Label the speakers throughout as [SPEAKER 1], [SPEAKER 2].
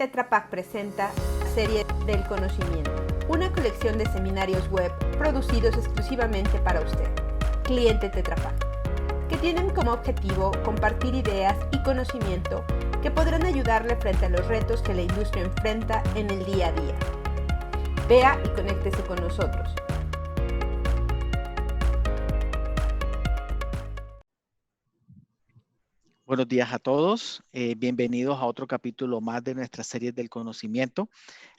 [SPEAKER 1] Tetra Pak presenta Serie del Conocimiento, una colección de seminarios web producidos exclusivamente para usted, cliente Tetra Pak, que tienen como objetivo compartir ideas y conocimiento que podrán ayudarle frente a los retos que la industria enfrenta en el día a día. Vea y conéctese con nosotros.
[SPEAKER 2] Buenos días a todos, bienvenidos a otro capítulo más de nuestra serie del conocimiento.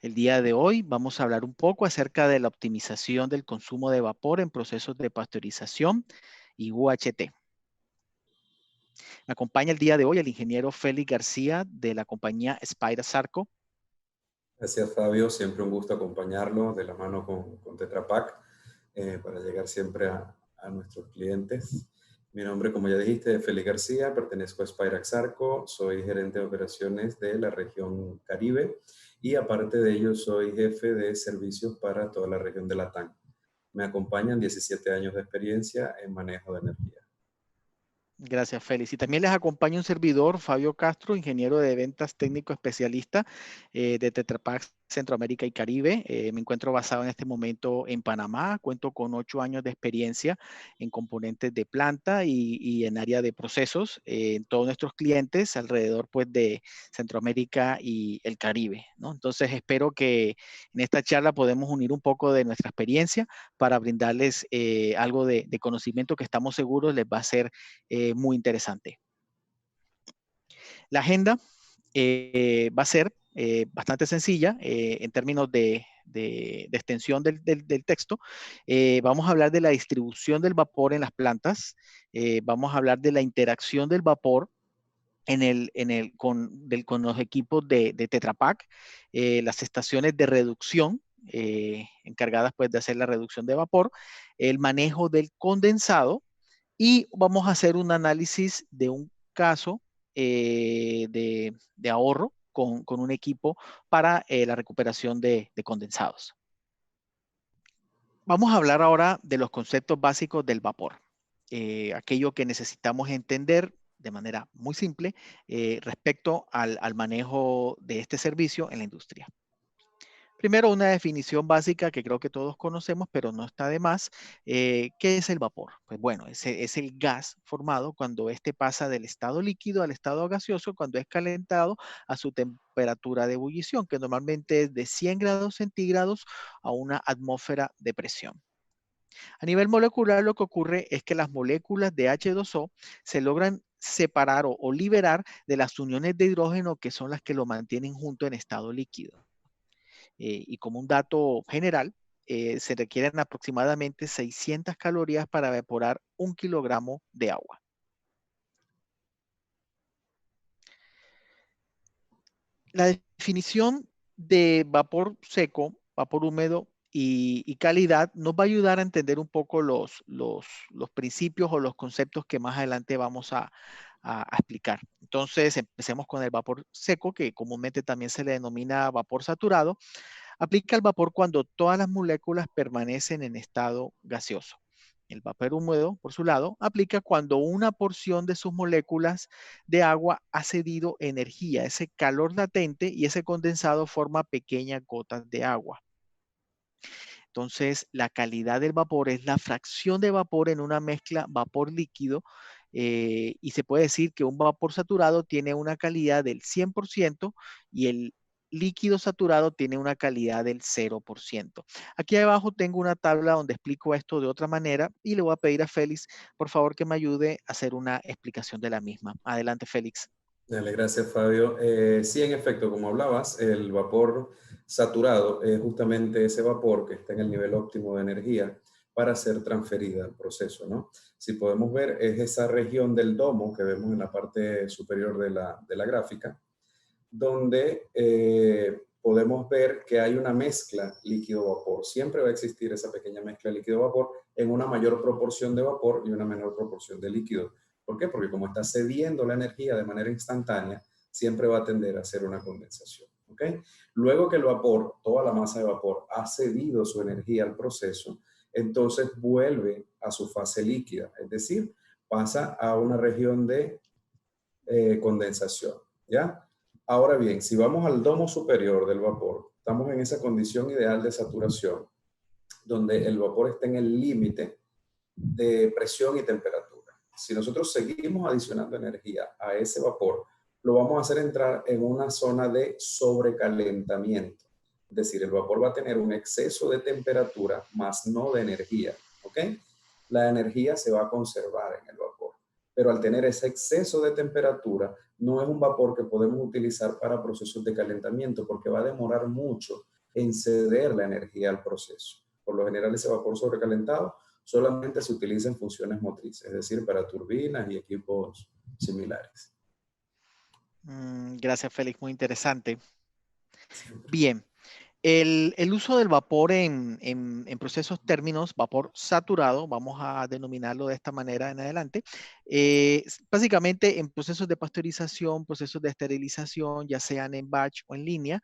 [SPEAKER 2] El día de hoy vamos a hablar un poco acerca de la optimización del consumo de vapor en procesos de pasteurización y UHT. Me acompaña el día de hoy el ingeniero Félix García de la compañía Spira-Sarco.
[SPEAKER 3] Gracias, Fabio, siempre un gusto acompañarlo de la mano con Tetra Pak para llegar siempre a nuestros clientes. Mi nombre, como ya dijiste, es Félix García, pertenezco a Spira-Sarco, soy gerente de operaciones de la región Caribe y aparte de ello soy jefe de servicios para toda la región de Latam. Me acompañan 17 años de experiencia en manejo de energía.
[SPEAKER 2] Gracias, Félix. Y también les acompaña un servidor, Fabio Castro, ingeniero de ventas técnico especialista de Tetra Pak Centroamérica y Caribe. Me encuentro basado en este momento en Panamá. Cuento con 8 años de experiencia en componentes de planta y en área de procesos en todos nuestros clientes alrededor pues, de Centroamérica y el Caribe, ¿no? Entonces, espero que en esta charla podemos unir un poco de nuestra experiencia para brindarles algo de conocimiento que estamos seguros les va a ser muy interesante. La agenda va a ser bastante sencilla en términos de extensión del texto. Vamos a hablar de la distribución del vapor en las plantas. Vamos a hablar de la interacción del vapor con los equipos de Tetra Pak, las estaciones de reducción encargadas pues, de hacer la reducción de vapor, el manejo del condensado, y vamos a hacer un análisis de un caso de ahorro con un equipo para la recuperación de condensados. Vamos a hablar ahora de los conceptos básicos del vapor. Aquello que necesitamos entender de manera muy simple respecto al manejo de este servicio en la industria. Primero, una definición básica que creo que todos conocemos, pero no está de más. ¿Qué es el vapor? Pues bueno, es el gas formado cuando éste pasa del estado líquido al estado gaseoso, cuando es calentado a su temperatura de ebullición, que normalmente es de 100 grados centígrados a una atmósfera de presión. A nivel molecular, lo que ocurre es que las moléculas de H2O se logran separar o liberar de las uniones de hidrógeno que son las que lo mantienen junto en estado líquido. Y como un dato general, se requieren aproximadamente 600 calorías para evaporar 1 kilogramo de agua. La definición de vapor seco, vapor húmedo y calidad nos va a ayudar a entender un poco los principios o los conceptos que más adelante vamos a explicar. Entonces, empecemos con el vapor seco, que comúnmente también se le denomina vapor saturado. Aplica el vapor cuando todas las moléculas permanecen en estado gaseoso. El vapor húmedo, por su lado, aplica cuando una porción de sus moléculas de agua ha cedido energía, ese calor latente, y ese condensado forma pequeñas gotas de agua. Entonces, la calidad del vapor es la fracción de vapor en una mezcla vapor líquido y se puede decir que un vapor saturado tiene una calidad del 100% y el líquido saturado tiene una calidad del 0%. Aquí abajo tengo una tabla donde explico esto de otra manera y le voy a pedir a Félix, por favor, que me ayude a hacer una explicación de la misma. Adelante, Félix.
[SPEAKER 3] Dale, gracias, Fabio. Sí, en efecto, como hablabas, el vapor saturado es justamente ese vapor que está en el nivel óptimo de energía para ser transferida al proceso, ¿no? Si podemos ver, es esa región del domo que vemos en la parte superior de la gráfica, donde podemos ver que hay una mezcla líquido-vapor. Siempre va a existir esa pequeña mezcla líquido-vapor en una mayor proporción de vapor y una menor proporción de líquido. ¿Por qué? Porque como está cediendo la energía de manera instantánea, siempre va a tender a hacer una condensación. ¿Okay? Luego que el vapor, toda la masa de vapor, ha cedido su energía al proceso, entonces vuelve a su fase líquida, es decir, pasa a una región de condensación, ¿ya? Ahora bien, si vamos al domo superior del vapor, estamos en esa condición ideal de saturación, donde el vapor está en el límite de presión y temperatura. Si nosotros seguimos adicionando energía a ese vapor, lo vamos a hacer entrar en una zona de sobrecalentamiento. Es decir, el vapor va a tener un exceso de temperatura, más no de energía. ¿Ok? La energía se va a conservar en el vapor. Pero al tener ese exceso de temperatura, no es un vapor que podemos utilizar para procesos de calentamiento porque va a demorar mucho en ceder la energía al proceso. Por lo general, ese vapor sobrecalentado solamente se utiliza en funciones motrices, es decir, para turbinas y equipos similares.
[SPEAKER 2] Gracias, Félix, muy interesante.
[SPEAKER 3] Siempre.
[SPEAKER 2] Bien, el uso del vapor en procesos términos, vapor saturado, vamos a denominarlo de esta manera en adelante, básicamente en procesos de pasteurización, procesos de esterilización, ya sean en batch o en línea,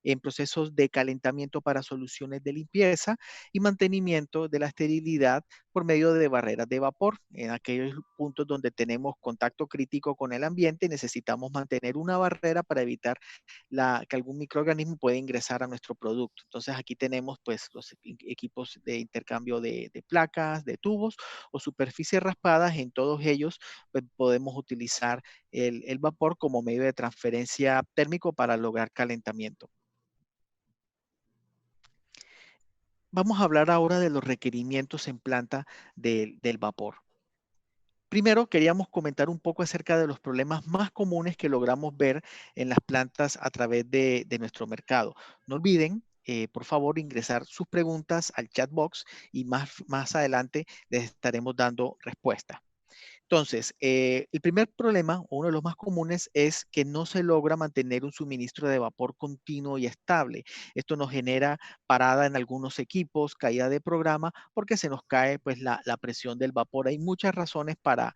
[SPEAKER 2] en procesos de calentamiento para soluciones de limpieza y mantenimiento de la esterilidad por medio de barreras de vapor. En aquellos puntos donde tenemos contacto crítico con el ambiente, necesitamos mantener una barrera para evitar que algún microorganismo pueda ingresar a nuestro producto. Entonces aquí tenemos pues los equipos de intercambio de placas, de tubos o superficies raspadas. En todos ellos pues, podemos utilizar el vapor como medio de transferencia térmico para lograr calentamiento. Vamos a hablar ahora de los requerimientos en planta del vapor. Primero, queríamos comentar un poco acerca de los problemas más comunes que logramos ver en las plantas a través de nuestro mercado. No olviden, por favor, ingresar sus preguntas al chat box y más adelante les estaremos dando respuesta. Entonces, el primer problema, o uno de los más comunes, es que no se logra mantener un suministro de vapor continuo y estable. Esto nos genera parada en algunos equipos, caída de programa, porque se nos cae pues, la presión del vapor. Hay muchas razones para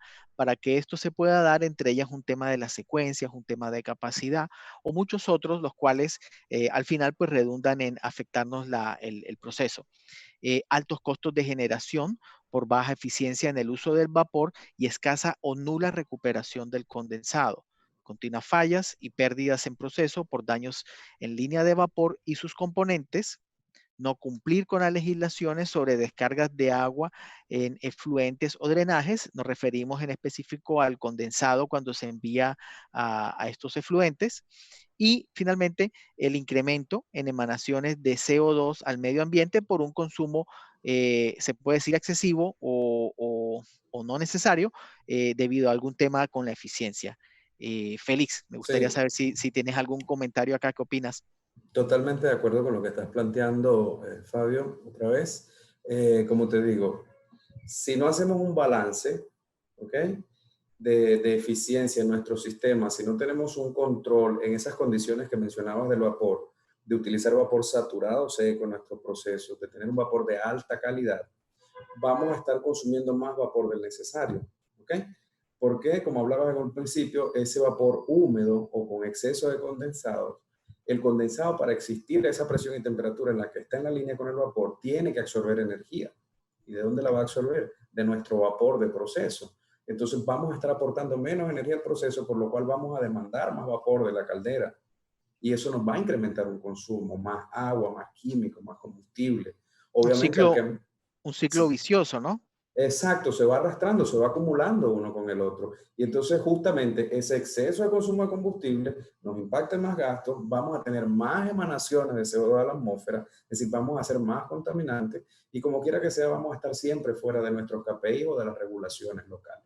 [SPEAKER 2] que esto se pueda dar, entre ellas un tema de las secuencias, un tema de capacidad, o muchos otros, los cuales al final pues, redundan en afectarnos el proceso. Altos costos de generación por baja eficiencia en el uso del vapor y escasa o nula recuperación del condensado. Continuas fallas y pérdidas en proceso por daños en línea de vapor y sus componentes. No cumplir con las legislaciones sobre descargas de agua en efluentes o drenajes. Nos referimos en específico al condensado cuando se envía a estos efluentes. Y finalmente, el incremento en emanaciones de CO2 al medio ambiente por un consumo, se puede decir, excesivo o no necesario debido a algún tema con la eficiencia. Félix, me gustaría
[SPEAKER 3] Sí,
[SPEAKER 2] saber si tienes algún comentario acá, ¿qué opinas?
[SPEAKER 3] totalmente de acuerdo con lo que estás planteando, Fabio, otra vez. Como te digo, si no hacemos un balance, ¿ok? De eficiencia en nuestro sistema, si no tenemos un control en esas condiciones que mencionabas del vapor, de utilizar vapor saturado seco en nuestros procesos, de tener un vapor de alta calidad, vamos a estar consumiendo más vapor del necesario. ¿Ok? Porque, como hablaba en un principio, ese vapor húmedo o con exceso de condensado, el condensado para existir a esa presión y temperatura en la que está en la línea con el vapor, tiene que absorber energía. ¿Y de dónde la va a absorber? De nuestro vapor de proceso. Entonces vamos a estar aportando menos energía al proceso, por lo cual vamos a demandar más vapor de la caldera. Y eso nos va a incrementar un consumo, más agua, más químico, más combustible.
[SPEAKER 2] Un
[SPEAKER 3] Obviamente, al
[SPEAKER 2] ciclo,
[SPEAKER 3] que...
[SPEAKER 2] un ciclo
[SPEAKER 3] Sí,
[SPEAKER 2] vicioso, ¿no?
[SPEAKER 3] exacto, se va arrastrando, se va acumulando uno con el otro. Y entonces justamente ese exceso de consumo de combustible nos impacta en más gastos, vamos a tener más emanaciones de CO2 a la atmósfera, es decir, vamos a ser más contaminantes y como quiera que sea, vamos a estar siempre fuera de nuestros KPI o de las regulaciones locales.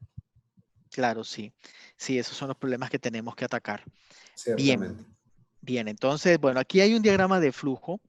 [SPEAKER 2] Claro, sí. Sí, esos son los problemas que tenemos que atacar. Bien,
[SPEAKER 3] Ciertamente.
[SPEAKER 2] bien. Entonces, bueno, aquí hay un diagrama de flujo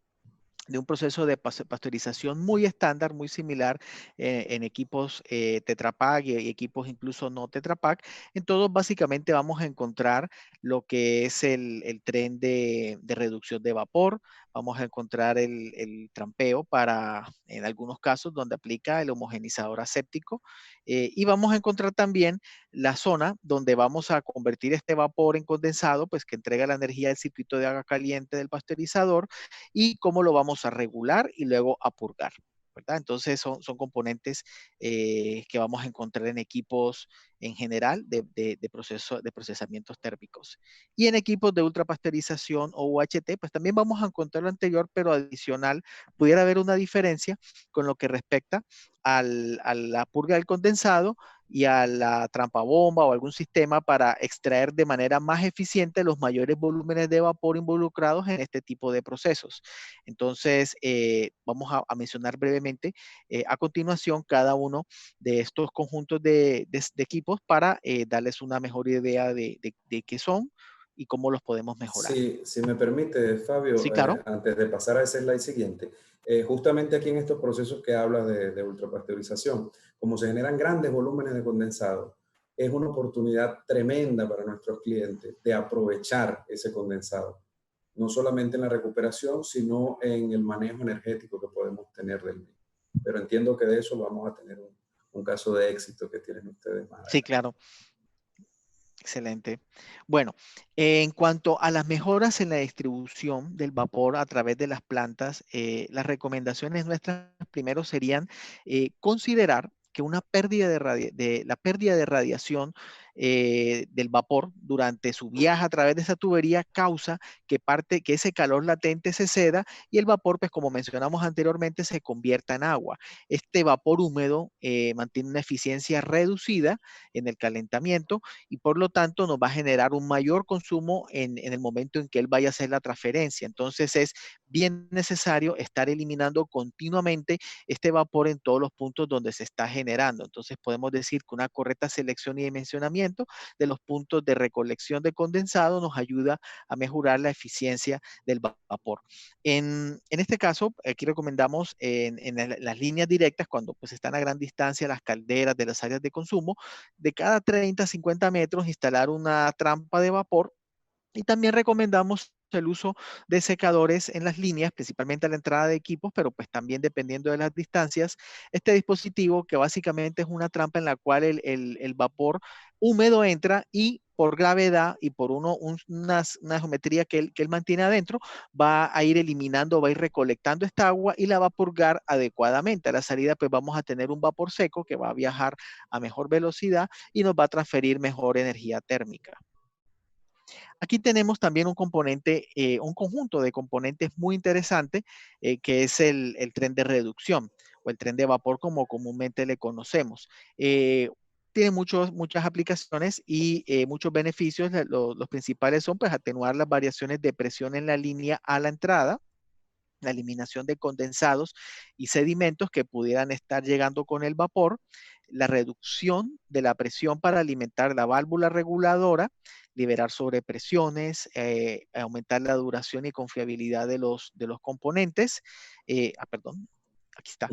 [SPEAKER 2] de un proceso de pasteurización muy estándar, muy similar en equipos Tetra Pak y equipos incluso no Tetra Pak. En todos básicamente vamos a encontrar lo que es el tren de reducción de vapor, vamos a encontrar el trampeo para, en algunos casos, donde aplica el homogenizador aséptico, y vamos a encontrar también la zona donde vamos a convertir este vapor en condensado, pues que entrega la energía del circuito de agua caliente del pasteurizador y cómo lo vamos a regular y luego a purgar. ¿verdad? Entonces son componentes que vamos a encontrar en equipos en general de procesamientos térmicos. Y en equipos de ultrapasteurización o UHT, pues también vamos a encontrar lo anterior, pero adicional, pudiera haber una diferencia con lo que respecta a la purga del condensado y a la trampa bomba o algún sistema para extraer de manera más eficiente los mayores volúmenes de vapor involucrados en este tipo de procesos. Entonces, vamos a mencionar brevemente a continuación cada uno de estos conjuntos de equipos para darles una mejor idea de qué son y cómo los podemos mejorar.
[SPEAKER 3] Sí, si me permite,
[SPEAKER 2] Sí,
[SPEAKER 3] Fabio,
[SPEAKER 2] claro.
[SPEAKER 3] antes de pasar a ese slide siguiente, justamente aquí en estos procesos que hablas de ultrapasteurización, como se generan grandes volúmenes de condensado, es una oportunidad tremenda para nuestros clientes de aprovechar ese condensado, no solamente en la recuperación, sino en el manejo energético que podemos tener del mismo. Pero entiendo que de eso vamos a tener un caso de éxito que tienen ustedes más
[SPEAKER 2] Sí,
[SPEAKER 3] adelante.
[SPEAKER 2] claro. Excelente. Bueno, en cuanto a las mejoras en la distribución del vapor a través de las plantas, las recomendaciones nuestras primero serían considerar que una pérdida la pérdida de radiación del vapor durante su viaje a través de esa tubería causa que ese calor latente se ceda y el vapor, pues como mencionamos anteriormente, se convierta en agua. Este vapor húmedo mantiene una eficiencia reducida en el calentamiento y por lo tanto nos va a generar un mayor consumo en el momento en que él vaya a hacer la transferencia. Entonces es bien necesario estar eliminando continuamente este vapor en todos los puntos donde se está generando. Entonces podemos decir que una correcta selección y dimensionamiento de los puntos de recolección de condensado nos ayuda a mejorar la eficiencia del vapor. En este caso, aquí recomendamos las líneas directas, cuando pues están a gran distancia las calderas de las áreas de consumo, de cada 30 a 50 metros instalar una trampa de vapor y también recomendamos el uso de secadores en las líneas, principalmente a la entrada de equipos, pero pues también dependiendo de las distancias, este dispositivo que básicamente es una trampa en la cual el vapor húmedo entra y por gravedad y por una geometría que él mantiene adentro, va a ir eliminando, va a ir recolectando esta agua y la va a purgar adecuadamente. A la salida pues vamos a tener un vapor seco que va a viajar a mejor velocidad y nos va a transferir mejor energía térmica. Aquí tenemos también un componente, un conjunto de componentes muy interesante, que es el tren de reducción o el tren de vapor como comúnmente le conocemos. Tiene muchas aplicaciones y muchos beneficios. Los principales son pues atenuar las variaciones de presión en la línea a la entrada, la eliminación de condensados y sedimentos que pudieran estar llegando con el vapor, la reducción de la presión para alimentar la válvula reguladora, liberar sobrepresiones, aumentar la duración y confiabilidad de los componentes. Perdón, aquí está.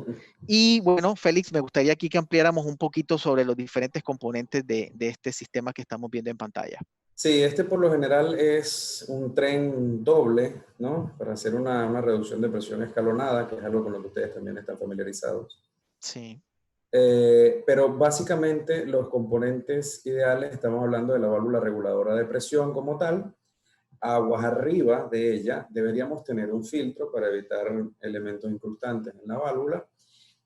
[SPEAKER 2] Y bueno, Félix, me gustaría aquí que ampliáramos un poquito sobre los diferentes componentes de este sistema que estamos viendo en pantalla.
[SPEAKER 3] Sí, este por lo general es un tren doble, ¿no? Para hacer una reducción de presión escalonada, que es algo con lo que ustedes también están familiarizados.
[SPEAKER 2] Sí.
[SPEAKER 3] Pero básicamente los componentes ideales, estamos hablando de la válvula reguladora de presión como tal. Aguas arriba de ella deberíamos tener un filtro para evitar elementos incrustantes en la válvula.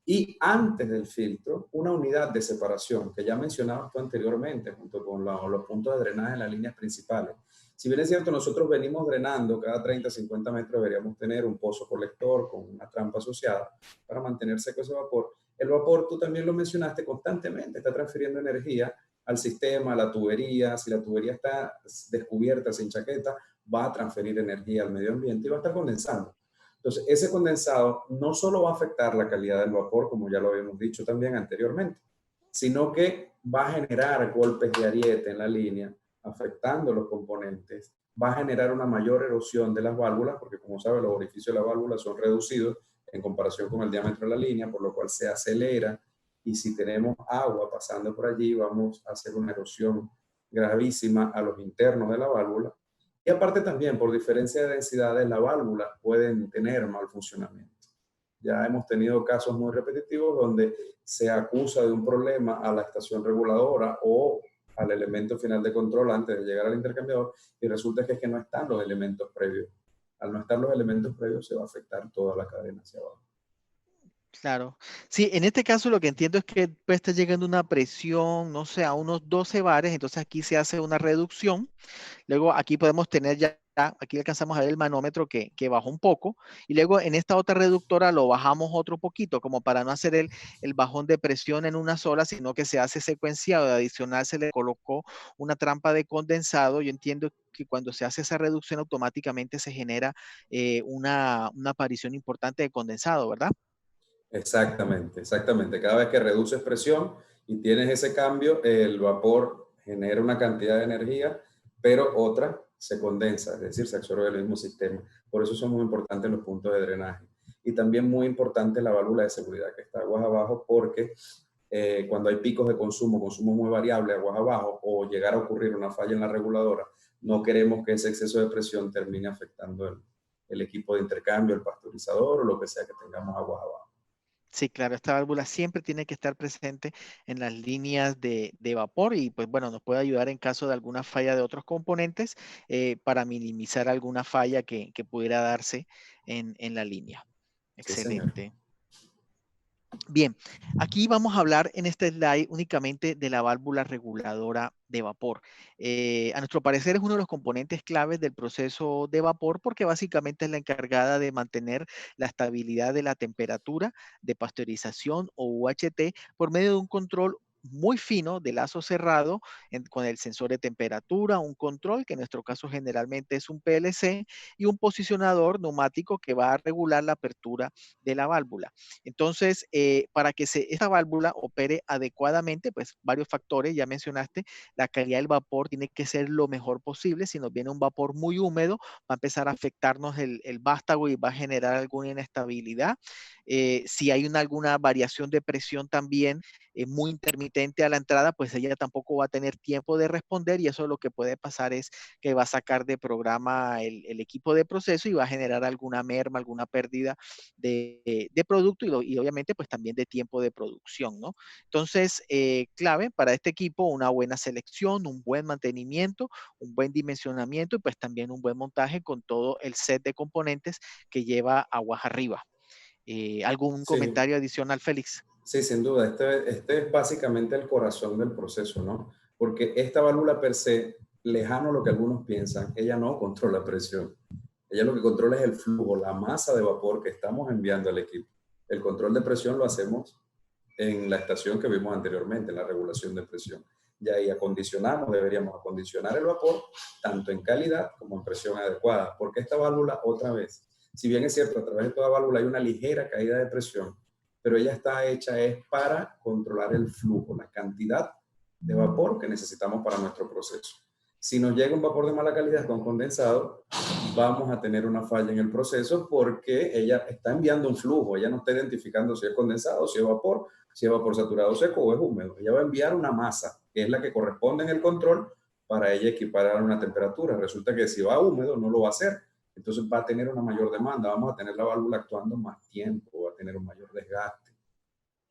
[SPEAKER 3] Y antes del filtro, una unidad de separación, que ya mencionabas tú anteriormente, junto con los puntos de drenaje en las líneas principales. Si bien es cierto, nosotros venimos drenando cada 30, 50 metros, deberíamos tener un pozo colector con una trampa asociada para mantener seco ese vapor. El vapor, tú también lo mencionaste, constantemente está transfiriendo energía al sistema, a la tubería. Si la tubería está descubierta, sin chaqueta, va a transferir energía al medio ambiente y va a estar condensando. Entonces, ese condensado no solo va a afectar la calidad del vapor, como ya lo habíamos dicho también anteriormente, sino que va a generar golpes de ariete en la línea, afectando los componentes, va a generar una mayor erosión de las válvulas, porque como sabe, los orificios de la válvula son reducidos en comparación con el diámetro de la línea, por lo cual se acelera, y si tenemos agua pasando por allí, vamos a hacer una erosión gravísima a los internos de la válvula. Y aparte también, por diferencia de densidades, las válvulas pueden tener mal funcionamiento. Ya hemos tenido casos muy repetitivos donde se acusa de un problema a la estación reguladora o al elemento final de control antes de llegar al intercambiador, y resulta que es que no están los elementos previos. Al no estar los elementos previos, se va a afectar toda la cadena hacia abajo.
[SPEAKER 2] Claro. Sí, en este caso lo que entiendo es que puede estar llegando una presión, no sé, a unos 12 bares, entonces aquí se hace una reducción. Luego aquí podemos tener ya, aquí alcanzamos a ver el manómetro que bajó un poco. Y luego en esta otra reductora lo bajamos otro poquito, como para no hacer el bajón de presión en una sola, sino que se hace secuenciado. Adicional se le colocó una trampa de condensado. Yo entiendo que cuando se hace esa reducción automáticamente se genera una aparición importante de condensado, ¿verdad?
[SPEAKER 3] Exactamente, exactamente. Cada vez que reduces presión y tienes ese cambio, el vapor genera una cantidad de energía, pero otra se condensa, es decir, se absorbe del mismo sistema. Por eso son muy importantes los puntos de drenaje. Y también muy importante la válvula de seguridad que está aguas abajo, porque cuando hay picos de consumo, consumo muy variable aguas abajo, o llegar a ocurrir una falla en la reguladora, no queremos que ese exceso de presión termine afectando el equipo de intercambio, el pasteurizador o lo que sea que tengamos aguas abajo.
[SPEAKER 2] Sí, claro, esta válvula siempre tiene que estar presente en las líneas de vapor y pues bueno, nos puede ayudar en caso de alguna falla de otros componentes para minimizar alguna falla que pudiera darse en la línea.
[SPEAKER 3] Sí, señor.
[SPEAKER 2] Excelente. Bien, aquí vamos a hablar en este slide únicamente de la válvula reguladora de vapor. A nuestro parecer es uno de los componentes claves del proceso de vapor porque básicamente es la encargada de mantener la estabilidad de la temperatura de pasteurización o UHT por medio de un control muy fino de lazo cerrado con el sensor de temperatura, un control que en nuestro caso generalmente es un PLC y un posicionador neumático que va a regular la apertura de la válvula. Entonces, para que esta válvula opere adecuadamente, pues varios factores, ya mencionaste, la calidad del vapor tiene que ser lo mejor posible. Si nos viene un vapor muy húmedo, va a empezar a afectarnos el vástago y va a generar alguna inestabilidad. Si hay alguna variación de presión también muy intermitente a la entrada, pues ella tampoco va a tener tiempo de responder y eso lo que puede pasar es que va a sacar de programa el equipo de proceso y va a generar alguna merma, alguna pérdida de producto y obviamente pues también de tiempo de producción, ¿no? Entonces, clave para este equipo, una buena selección, un buen mantenimiento, un buen dimensionamiento y pues también un buen montaje con todo el set de componentes que lleva aguas arriba. ¿Algún
[SPEAKER 3] Sí,
[SPEAKER 2] comentario adicional, Félix?
[SPEAKER 3] sí, sin duda. Este es básicamente el corazón del proceso, ¿no? Porque esta válvula per se, lejano a lo que algunos piensan, ella no controla presión. Ella lo que controla es el flujo, la masa de vapor que estamos enviando al equipo. El control de presión lo hacemos en la estación que vimos anteriormente, en la regulación de presión. Y ahí acondicionamos, deberíamos acondicionar el vapor tanto en calidad como en presión adecuada, porque esta válvula, otra vez, si bien es cierto, a través de toda válvula hay una ligera caída de presión, pero ella está hecha es para controlar el flujo, la cantidad de vapor que necesitamos para nuestro proceso. Si nos llega un vapor de mala calidad con condensado, vamos a tener una falla en el proceso porque ella está enviando un flujo, ella no está identificando si es condensado, si es vapor saturado seco o es húmedo. Ella va a enviar una masa, que es la que corresponde en el control para ella equiparar una temperatura. Resulta que si va húmedo no lo va a hacer, entonces va a tener una mayor demanda, vamos a tener la válvula actuando más tiempo, va a tener un mayor desgaste.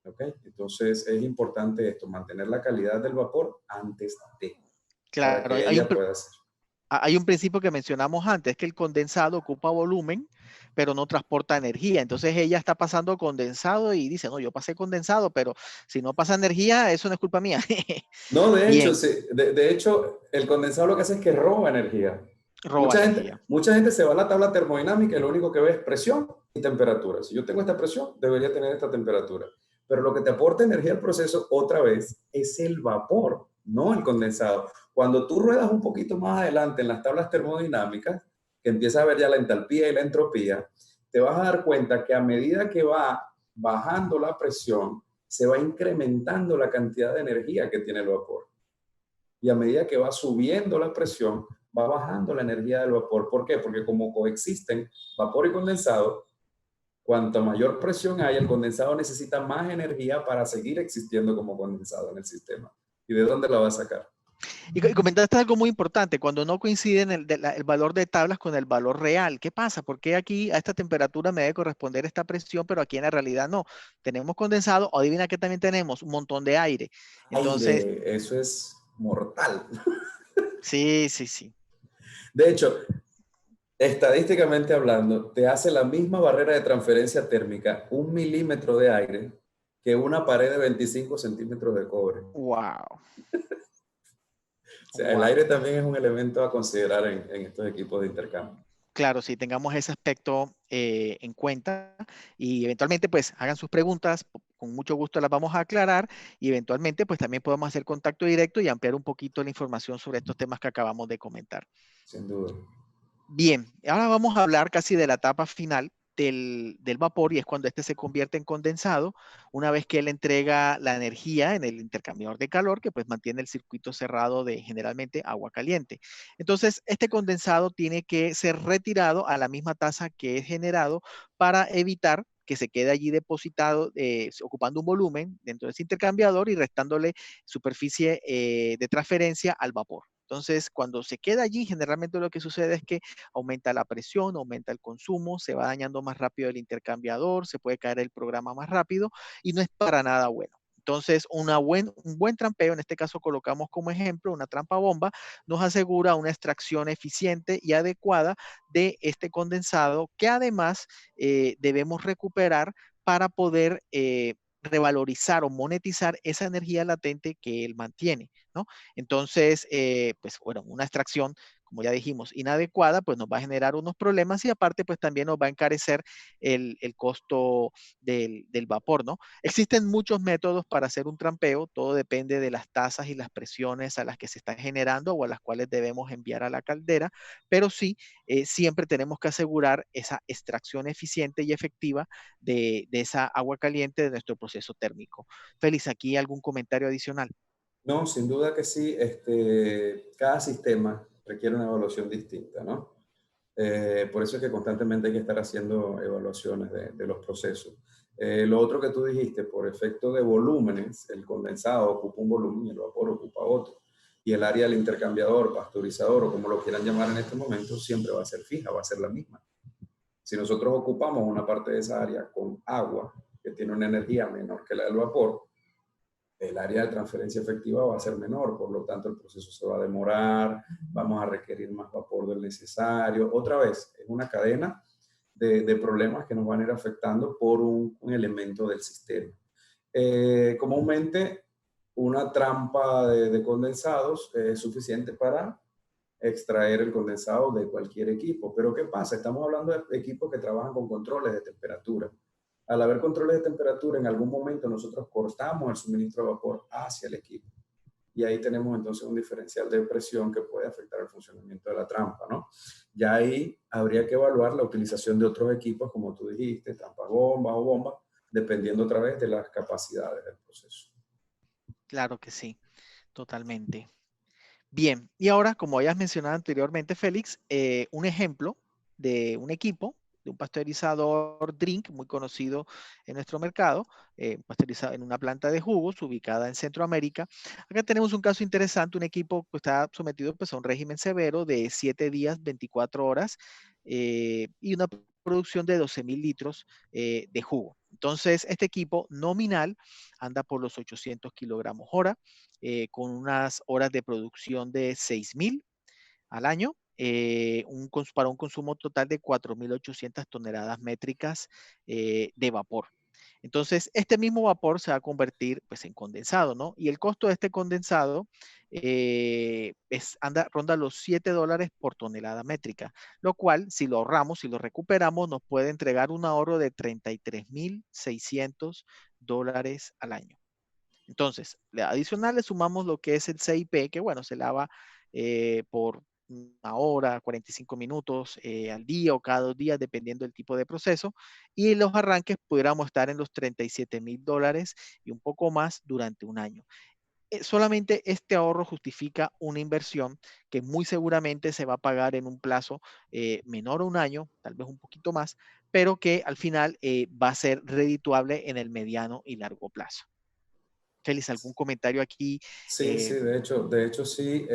[SPEAKER 3] ¿Okay? Entonces es importante esto, mantener la calidad del vapor antes de, para
[SPEAKER 2] Claro,
[SPEAKER 3] que ella pueda hacer.
[SPEAKER 2] hay un principio que mencionamos antes, que el condensado ocupa volumen, pero no transporta energía. Entonces ella está pasando condensado y dice, no, yo pasé condensado, pero si no pasa energía, eso no es culpa mía.
[SPEAKER 3] No, de hecho,
[SPEAKER 2] Bien,
[SPEAKER 3] sí, de hecho, el condensado lo que hace es que roba energía.
[SPEAKER 2] roba energía.
[SPEAKER 3] Mucha gente se va a la tabla termodinámica y lo único que ve es presión y temperatura. Si yo tengo esta presión, debería tener esta temperatura. Pero lo que te aporta energía al proceso, otra vez, es el vapor, no el condensado. Cuando tú ruedas un poquito más adelante en las tablas termodinámicas, que empiezas a ver ya la entalpía y la entropía, te vas a dar cuenta que a medida que va bajando la presión, se va incrementando la cantidad de energía que tiene el vapor. Y a medida que va subiendo la presión, va bajando la energía del vapor. ¿Por qué? Porque como coexisten vapor y condensado, cuanto mayor presión hay, el condensado necesita más energía para seguir existiendo como condensado en el sistema. ¿Y de dónde la va a sacar?
[SPEAKER 2] Y comentaste algo muy importante, cuando no coinciden el valor de tablas con el valor real. ¿Qué pasa? ¿Por qué aquí a esta temperatura me debe corresponder esta presión, pero aquí en la realidad no? Tenemos condensado, o adivina que también tenemos un montón de aire. Entonces,
[SPEAKER 3] Aire, eso es mortal.
[SPEAKER 2] sí, sí, sí.
[SPEAKER 3] De hecho, Estadísticamente hablando, te hace la misma barrera de transferencia térmica 1 milímetro de aire que una pared de 25 centímetros de cobre. O
[SPEAKER 2] Wow,
[SPEAKER 3] sea, el
[SPEAKER 2] wow.
[SPEAKER 3] aire también es un elemento a considerar en estos equipos de intercambio.
[SPEAKER 2] Claro, sí, tengamos ese aspecto en cuenta y eventualmente pues hagan sus preguntas, con mucho gusto las vamos a aclarar y eventualmente pues también podemos hacer contacto directo y ampliar un poquito la información sobre estos temas que acabamos de comentar.
[SPEAKER 3] Sin duda.
[SPEAKER 2] Bien, ahora vamos a hablar casi de la etapa final del vapor y es cuando este se convierte en condensado, una vez que él entrega la energía en el intercambiador de calor, que pues mantiene el circuito cerrado de generalmente agua caliente. Entonces, este condensado tiene que ser retirado a la misma tasa que es generado para evitar que se quede allí depositado, ocupando un volumen dentro de ese intercambiador y restándole superficie de transferencia al vapor. Entonces, cuando se queda allí, generalmente lo que sucede es que aumenta la presión, aumenta el consumo, se va dañando más rápido el intercambiador, se puede caer el programa más rápido y no es para nada bueno. Entonces, un buen trampeo, en este caso colocamos como ejemplo una trampa bomba, nos asegura una extracción eficiente y adecuada de este condensado que además debemos recuperar para poder revalorizar o monetizar esa energía latente que él mantiene, ¿no? Entonces, pues bueno, una extracción, como ya dijimos, inadecuada, pues nos va a generar unos problemas y aparte, pues también nos va a encarecer el costo del vapor, ¿no? Existen muchos métodos para hacer un trampeo, todo depende de las tasas y las presiones a las que se están generando o a las cuales debemos enviar a la caldera, pero sí, siempre tenemos que asegurar esa extracción eficiente y efectiva de esa agua caliente de nuestro proceso térmico. Félix, ¿aquí algún comentario adicional?
[SPEAKER 3] No, sin duda que sí. Cada sistema requiere una evaluación distinta, ¿no? Por eso es que constantemente hay que estar haciendo evaluaciones de los procesos. Lo otro que tú dijiste, por efecto de volúmenes, el condensado ocupa un volumen y el vapor ocupa otro. Y el área del intercambiador, pasteurizador o como lo quieran llamar en este momento, siempre va a ser fija, va a ser la misma. Si nosotros ocupamos una parte de esa área con agua, que tiene una energía menor que la del vapor, el área de transferencia efectiva va a ser menor, por lo tanto el proceso se va a demorar, vamos a requerir más vapor del necesario. Otra vez, es una cadena de problemas que nos van a ir afectando por un elemento del sistema. Comúnmente, una trampa de condensados es suficiente para extraer el condensado de cualquier equipo. Pero ¿qué pasa? Estamos hablando de equipos que trabajan con controles de temperatura. Al haber controles de temperatura, en algún momento nosotros cortamos el suministro de vapor hacia el equipo. Y ahí tenemos entonces un diferencial de presión que puede afectar el funcionamiento de la trampa, ¿no? Ya ahí habría que evaluar la utilización de otros equipos, como tú dijiste, trampas bombas o bombas, dependiendo otra vez de las capacidades del proceso.
[SPEAKER 2] Claro que sí, totalmente. Bien, y ahora, como hayas mencionado anteriormente, Félix, un ejemplo de un equipo, de un pasteurizador drink muy conocido en nuestro mercado, pasteurizado en una planta de jugos ubicada en Centroamérica. Acá tenemos un caso interesante, un equipo que está sometido pues, a un régimen severo de 7 días, 24 horas y una producción de 12,000 litros de jugo. Entonces, este equipo nominal anda por los 800 kilogramos hora con unas horas de producción de 6,000 al año, para un consumo total de 4,800 toneladas métricas de vapor. Entonces, este mismo vapor se va a convertir pues, en condensado, ¿no? Y el costo de este condensado ronda los $7 por tonelada métrica, lo cual, si lo ahorramos, si lo recuperamos, nos puede entregar un ahorro de $33,600 al año. Entonces, adicional le sumamos lo que es el CIP, que bueno, se lava por una hora, 45 minutos al día o cada 2 días, dependiendo del tipo de proceso. Y los arranques pudiéramos estar en los $37,000 y un poco más durante un año. Solamente este ahorro justifica una inversión que muy seguramente se va a pagar en un plazo menor a un año, tal vez un poquito más, pero que al final va a ser redituable en el mediano y largo plazo. Félix, ¿algún comentario aquí?
[SPEAKER 3] Sí, sí, de hecho sí,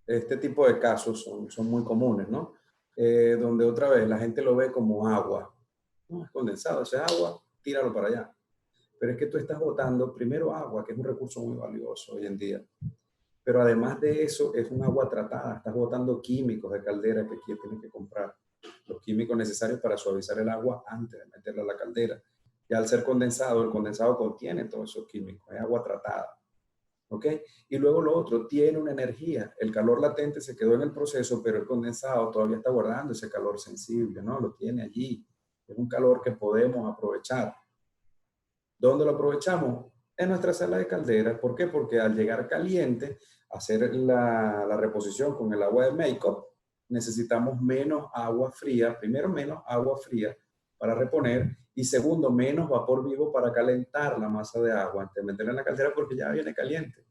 [SPEAKER 3] este tipo de casos son muy comunes, ¿no? Donde otra vez la gente lo ve como agua. No, es condensado, ese es agua, tíralo para allá. Pero es que tú estás botando primero agua, que es un recurso muy valioso hoy en día. pero además de eso es un agua tratada, estás botando químicos de caldera que aquí tienes que comprar, los químicos necesarios para suavizar el agua antes de meterla a la caldera. Ya al ser condensado, el condensado contiene todos esos químicos, es agua tratada. ¿Ok? Y luego lo otro, tiene una energía. El calor latente se quedó en el proceso, pero el condensado todavía está guardando ese calor sensible, ¿no? Lo tiene allí. Es un calor que podemos aprovechar. ¿Dónde lo aprovechamos? En nuestra sala de caldera. ¿Por qué? Porque al llegar caliente, hacer la reposición con el agua de make-up, necesitamos menos agua fría. Primero, menos agua fría para reponer. Y segundo, menos vapor vivo para calentar la masa de agua antes de meterla en la caldera porque ya viene caliente.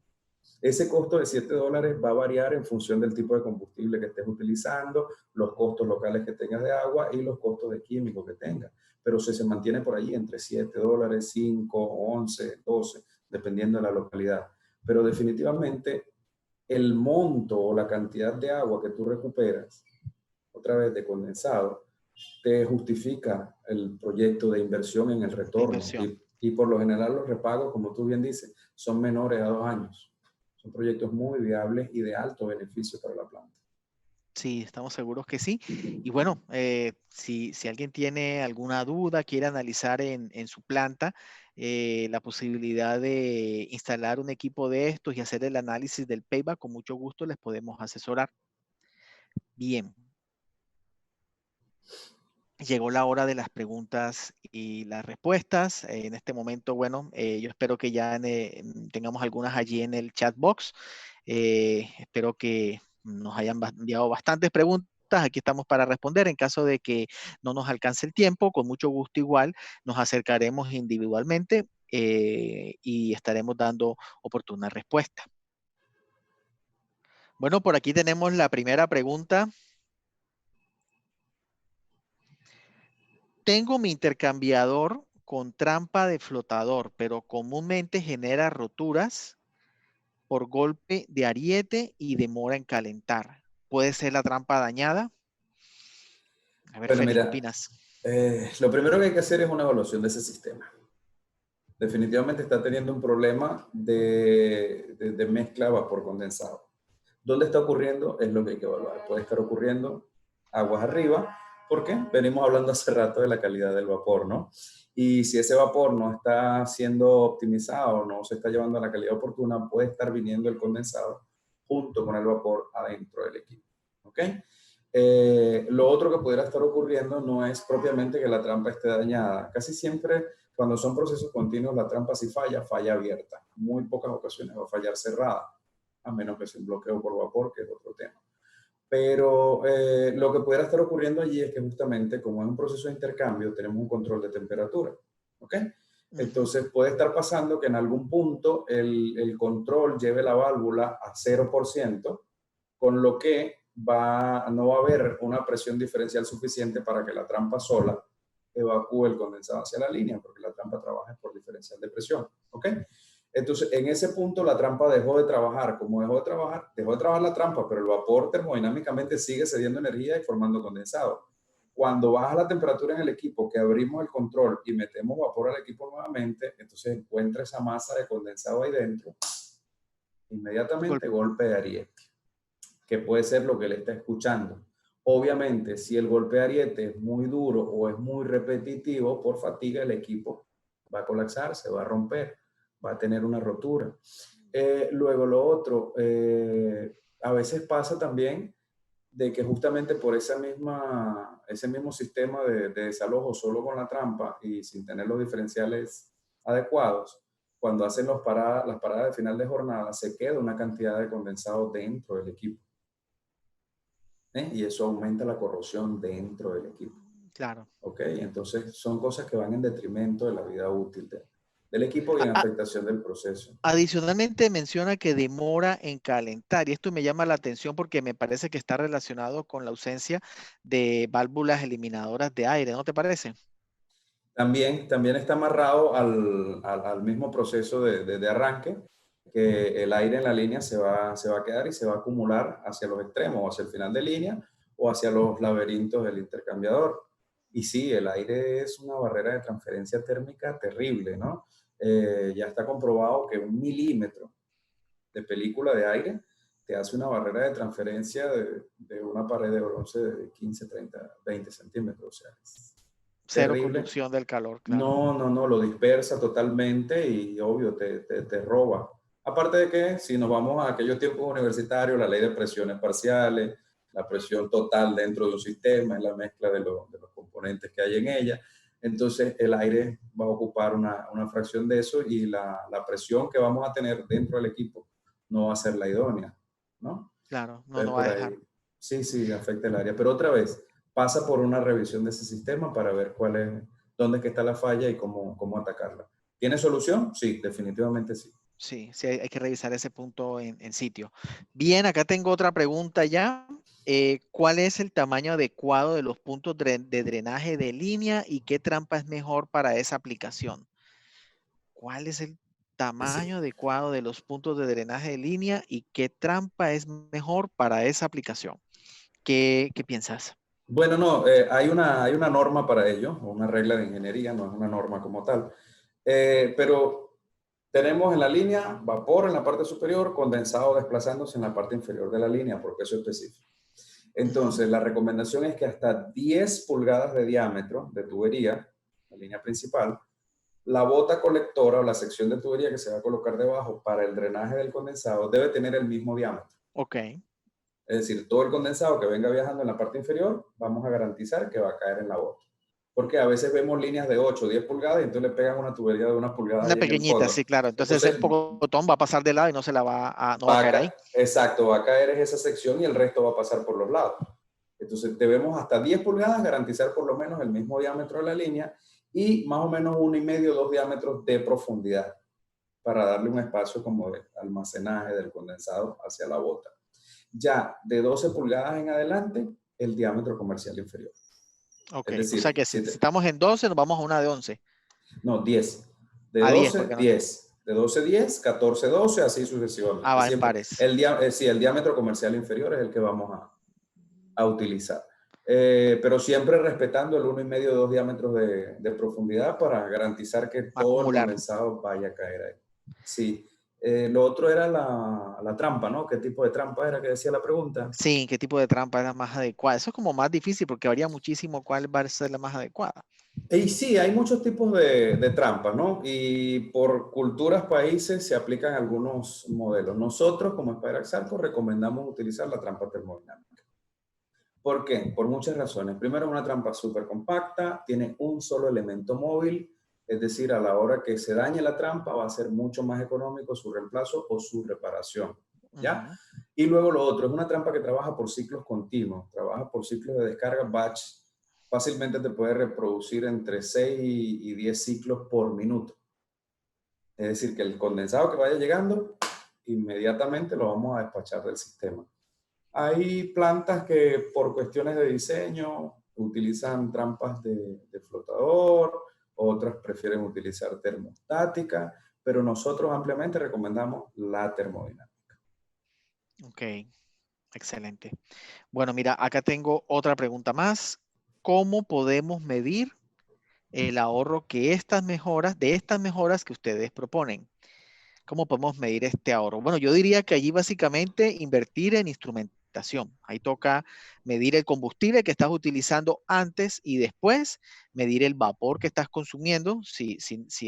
[SPEAKER 3] Ese costo de $7 va a variar en función del tipo de combustible que estés utilizando, los costos locales que tengas de agua y los costos de químicos que tengas. Pero se mantiene por ahí entre $7, 5, 11, 12, dependiendo de la localidad. Pero definitivamente el monto o la cantidad de agua que tú recuperas, otra vez de condensado, te justifica el proyecto de inversión en el
[SPEAKER 2] La
[SPEAKER 3] retorno.
[SPEAKER 2] inversión.
[SPEAKER 3] Y por lo general los repagos, como tú bien dices, son menores a 2 años. Son proyectos muy viables y de alto beneficio para la planta.
[SPEAKER 2] Sí, estamos seguros que sí. Y bueno, si alguien tiene alguna duda, quiere analizar en su planta la posibilidad de instalar un equipo de estos y hacer el análisis del payback, con mucho gusto les podemos asesorar. Bien, llegó la hora de las preguntas y las respuestas. En este momento, bueno, yo espero que ya tengamos algunas allí en el chat box. Espero que nos hayan enviado bastantes preguntas. Aquí estamos para responder. En caso de que no nos alcance el tiempo, con mucho gusto igual nos acercaremos individualmente y estaremos dando oportuna respuesta. Bueno, por aquí tenemos la primera pregunta. Tengo mi intercambiador con trampa de flotador, pero comúnmente genera roturas por golpe de ariete y demora en calentar. ¿Puede ser la trampa dañada? A ver,
[SPEAKER 3] Bueno,
[SPEAKER 2] Félix, ¿qué
[SPEAKER 3] mira,
[SPEAKER 2] opinas?
[SPEAKER 3] lo primero que hay que hacer es una evaluación de ese sistema. Definitivamente está teniendo un problema de mezcla vapor condensado. ¿Dónde está ocurriendo? Es lo que hay que evaluar. Puede estar ocurriendo aguas arriba, porque venimos hablando hace rato de la calidad del vapor, ¿no? Y si ese vapor no está siendo optimizado, no se está llevando a la calidad oportuna, puede estar viniendo el condensado junto con el vapor adentro del equipo, ¿ok? Lo otro que pudiera estar ocurriendo no es propiamente que la trampa esté dañada. Casi siempre, cuando son procesos continuos, la trampa si falla, falla abierta. Muy pocas ocasiones va a fallar cerrada, a menos que sea un bloqueo por vapor, que es otro tema. Pero lo que pudiera estar ocurriendo allí es que justamente, como es un proceso de intercambio, tenemos un control de temperatura, ¿ok? Entonces puede estar pasando que en algún punto el control lleve la válvula a 0%, con lo que no va a haber una presión diferencial suficiente para que la trampa sola evacúe el condensado hacia la línea, porque la trampa trabaja por diferencial de presión, ¿ok? Entonces, en ese punto la trampa dejó de trabajar. Como dejó de trabajar la trampa, pero el vapor termodinámicamente sigue cediendo energía y formando condensado. Cuando baja la temperatura en el equipo, que abrimos el control y metemos vapor al equipo nuevamente, entonces encuentra esa masa de condensado ahí dentro, inmediatamente golpe de ariete, que puede ser lo que le está escuchando. Obviamente, si el golpe de ariete es muy duro o es muy repetitivo, por fatiga el equipo va a colapsar, se va a romper, va a tener una rotura. Luego lo otro, a veces pasa también de que justamente por ese mismo sistema de desalojo solo con la trampa y sin tener los diferenciales adecuados, cuando hacen las paradas de final de jornada, se queda una cantidad de condensado dentro del equipo. Y eso aumenta la corrosión dentro del equipo.
[SPEAKER 2] Claro.
[SPEAKER 3] ¿Ok? Entonces son cosas que van en detrimento de la vida útil del equipo y en afectación del proceso.
[SPEAKER 2] Adicionalmente menciona que demora en calentar y esto me llama la atención porque me parece que está relacionado con la ausencia de válvulas eliminadoras de aire, ¿no te parece?
[SPEAKER 3] También está amarrado al mismo proceso de arranque, que el aire en la línea se va a quedar y se va a acumular hacia los extremos, o hacia el final de línea o hacia los laberintos del intercambiador. Y sí, el aire es una barrera de transferencia térmica terrible, ¿no? Ya está comprobado que 1 milímetro de película de aire, te hace una barrera de transferencia de una pared de bronce de 15, 30, 20 centímetros. O sea, es
[SPEAKER 2] Cero
[SPEAKER 3] terrible.
[SPEAKER 2] conducción del calor, claro.
[SPEAKER 3] No, lo dispersa totalmente y obvio te roba. Aparte de que si nos vamos a aquellos tiempos universitarios, la ley de presiones parciales, la presión total dentro de un sistema, es la mezcla de los componentes que hay en ella. Entonces el aire va a ocupar una fracción de eso y la presión que vamos a tener dentro del equipo no va a ser la idónea, ¿no?
[SPEAKER 2] Claro, no,
[SPEAKER 3] Entonces,
[SPEAKER 2] no va
[SPEAKER 3] por
[SPEAKER 2] a
[SPEAKER 3] ahí,
[SPEAKER 2] dejar.
[SPEAKER 3] sí, afecta el área. Pero otra vez, pasa por una revisión de ese sistema para ver dónde es que está la falla y cómo atacarla. ¿Tiene solución? Sí, definitivamente sí.
[SPEAKER 2] Sí, sí, hay que revisar ese punto en sitio. Bien, acá tengo otra pregunta ya. ¿Cuál es el tamaño adecuado de los puntos de drenaje de línea y qué trampa es mejor para esa aplicación? ¿Cuál es el
[SPEAKER 3] Sí.
[SPEAKER 2] tamaño adecuado de los puntos de drenaje de línea y qué trampa es mejor para esa aplicación? ¿Qué piensas?
[SPEAKER 3] Bueno, no, hay una norma para ello, una regla de ingeniería, no es una norma como tal. Pero tenemos en la línea vapor en la parte superior, condensado desplazándose en la parte inferior de la línea, por peso específico. Entonces, la recomendación es que hasta 10 pulgadas de diámetro de tubería, la línea principal, la bota colectora o la sección de tubería que se va a colocar debajo para el drenaje del condensado debe tener el mismo diámetro.
[SPEAKER 2] Ok.
[SPEAKER 3] Es decir, todo el condensado que venga viajando en la parte inferior, vamos a garantizar que va a caer en la bota. Porque a veces vemos líneas de 8 o 10 pulgadas y entonces le pegan una tubería de 1 pulgada
[SPEAKER 2] Una
[SPEAKER 3] ahí en el
[SPEAKER 2] pequeñita,
[SPEAKER 3] fondo.
[SPEAKER 2] sí, claro. Entonces el
[SPEAKER 3] Entonces,
[SPEAKER 2] botón va a pasar de lado y no no va a caer ahí.
[SPEAKER 3] exacto, va a caer en esa sección y el resto va a pasar por los lados. Entonces debemos hasta 10 pulgadas garantizar por lo menos el mismo diámetro de la línea y más o menos 1,5 o 2 diámetros de profundidad para darle un espacio como de almacenaje del condensado hacia la bota. Ya de 12 pulgadas en adelante, el diámetro comercial inferior.
[SPEAKER 2] Ok,
[SPEAKER 3] Es
[SPEAKER 2] o sea
[SPEAKER 3] decir,
[SPEAKER 2] que si estamos en 12, nos vamos a una de 11.
[SPEAKER 3] no, 10. De
[SPEAKER 2] A 10,
[SPEAKER 3] 12,
[SPEAKER 2] porque no.
[SPEAKER 3] 10. De 12, 10, 14, 12, así sucesivamente.
[SPEAKER 2] Va en
[SPEAKER 3] Siempre,
[SPEAKER 2] pares.
[SPEAKER 3] sí, el diámetro comercial inferior es el que vamos a utilizar. Pero siempre respetando el 1,5 o 2 diámetros de profundidad para garantizar que todo el
[SPEAKER 2] Acumular.
[SPEAKER 3] condensado vaya a caer ahí. Sí. Lo otro era la trampa, ¿no? ¿Qué tipo de trampa era que decía la pregunta?
[SPEAKER 2] Sí, ¿qué tipo de trampa es la más adecuada? Eso es como más difícil porque varía muchísimo cuál va a ser la más adecuada.
[SPEAKER 3] Y sí, hay muchos tipos de trampas, ¿no? Y por culturas, países, se aplican algunos modelos. Nosotros, como Spirax Sarco, recomendamos utilizar la trampa termodinámica. ¿Por qué? Por muchas razones. Primero, es una trampa súper compacta, tiene un solo elemento móvil, es decir, a la hora que se dañe la trampa va a ser mucho más económico su reemplazo o su reparación, ¿ya? Y luego lo otro, es una trampa que trabaja por ciclos continuos, trabaja por ciclos de descarga batch. Fácilmente te puede reproducir entre 6 y 10 ciclos por minuto. Es decir, que el condensado que vaya llegando, inmediatamente lo vamos a despachar del sistema. Hay plantas que por cuestiones de diseño utilizan trampas de flotador, otras prefieren utilizar termostática, pero nosotros ampliamente recomendamos la termodinámica.
[SPEAKER 2] Ok, excelente. Bueno, mira, acá tengo otra pregunta más. ¿Cómo podemos medir el ahorro que de estas mejoras que ustedes proponen? ¿Cómo podemos medir este ahorro? Bueno, yo diría que allí básicamente invertir en instrumentación. Ahí toca medir el combustible que estás utilizando antes y después, medir el vapor que estás consumiendo, si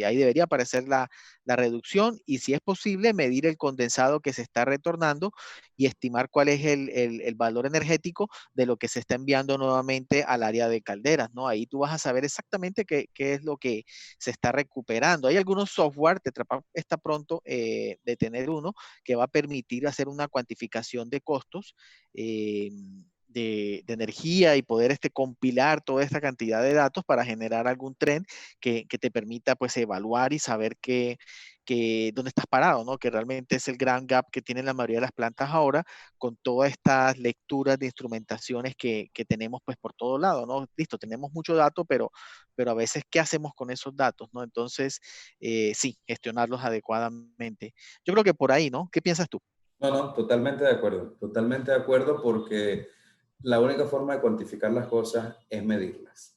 [SPEAKER 2] ahí debería aparecer la reducción y si es posible, medir el condensado que se está retornando y estimar cuál es el valor energético de lo que se está enviando nuevamente al área de calderas, ¿no? Ahí tú vas a saber exactamente qué es lo que se está recuperando. Hay algunos software, Tetra está pronto de tener uno que va a permitir hacer una cuantificación de costos de energía y poder compilar toda esta cantidad de datos para generar algún trend que te permita pues evaluar y saber dónde estás parado, ¿no? Que realmente es el gran gap que tienen la mayoría de las plantas ahora con todas estas lecturas de instrumentaciones que tenemos pues por todo lado, ¿no? Listo, tenemos mucho dato, pero a veces, ¿qué hacemos con esos datos, no? Entonces, sí, gestionarlos adecuadamente. Yo creo que por ahí, ¿no? ¿Qué piensas tú?
[SPEAKER 3] No, totalmente de acuerdo porque la única forma de cuantificar las cosas es medirlas,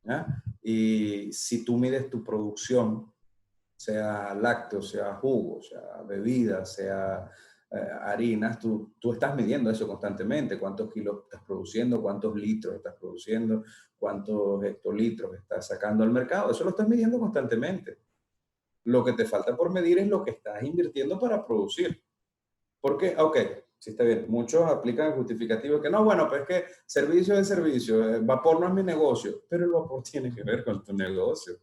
[SPEAKER 3] ¿ya? Y si tú mides tu producción sea lácteos, sea jugos, sea bebidas, sea harinas, tú estás midiendo eso constantemente, cuántos kilos estás produciendo, cuántos litros estás produciendo, cuántos hectolitros estás sacando al mercado, eso lo estás midiendo constantemente. Lo que te falta por medir es lo que estás invirtiendo para producir. Porque, ok, sí está bien, muchos aplican el justificativo que no, bueno, pues es que servicio es servicio, el vapor no es mi negocio, pero el vapor tiene que ver con tu negocio.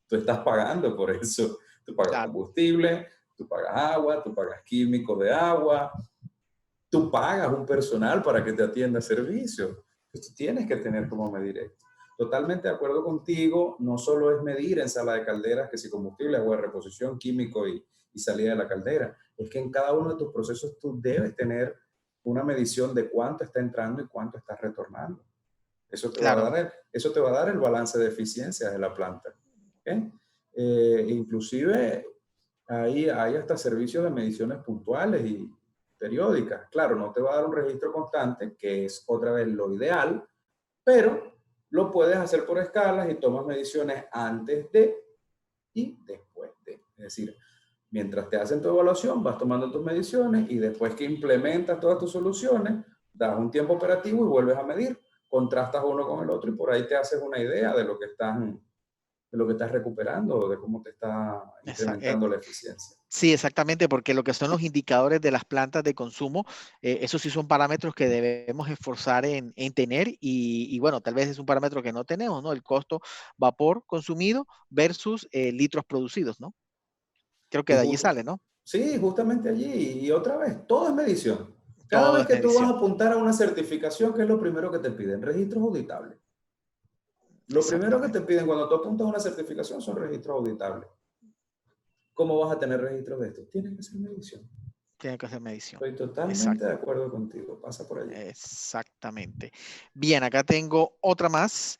[SPEAKER 3] Tú estás pagando por eso. Tú pagas
[SPEAKER 2] Claro.
[SPEAKER 3] combustible, tú pagas agua, tú pagas químicos de agua, tú pagas un personal para que te atienda servicios. Entonces, tú tienes que tener cómo medir esto. Totalmente de acuerdo contigo, no solo es medir en sala de calderas que si combustible, agua de reposición, químico y salida de la caldera. Es que en cada uno de tus procesos tú debes tener una medición de cuánto está entrando y cuánto está retornando. Eso te va a dar el balance de eficiencia de la planta. ¿Okay? Inclusive hay hasta servicios de mediciones puntuales y periódicas. Claro, no te va a dar un registro constante, que es otra vez lo ideal, pero lo puedes hacer por escalas y tomas mediciones antes de y después de. Es decir, mientras te hacen tu evaluación, vas tomando tus mediciones y después que implementas todas tus soluciones, das un tiempo operativo y vuelves a medir. Contrastas uno con el otro y por ahí te haces una idea de lo que estás recuperando, de cómo te está incrementando la eficiencia.
[SPEAKER 2] Sí, exactamente, porque lo que son los indicadores de las plantas de consumo, esos sí son parámetros que debemos esforzar en tener y bueno, tal vez es un parámetro que no tenemos, ¿no? El costo vapor consumido versus litros producidos, ¿no? Creo que
[SPEAKER 3] Y
[SPEAKER 2] de allí sale, ¿no?
[SPEAKER 3] sí, justamente allí. Y otra vez, todo es medición. Cada
[SPEAKER 2] Todo
[SPEAKER 3] vez
[SPEAKER 2] es
[SPEAKER 3] que tú vas a
[SPEAKER 2] medición.
[SPEAKER 3] apuntar a una certificación, ¿qué es lo primero que te piden? Registros auditables. Lo primero que te piden cuando tú apuntas a una certificación son registros auditables. ¿Cómo vas a tener registros de esto? Tienes que hacer medición.
[SPEAKER 2] Tiene que hacer medición.
[SPEAKER 3] Estoy totalmente de acuerdo contigo. Pasa por allí.
[SPEAKER 2] Exactamente. Bien, acá tengo otra más.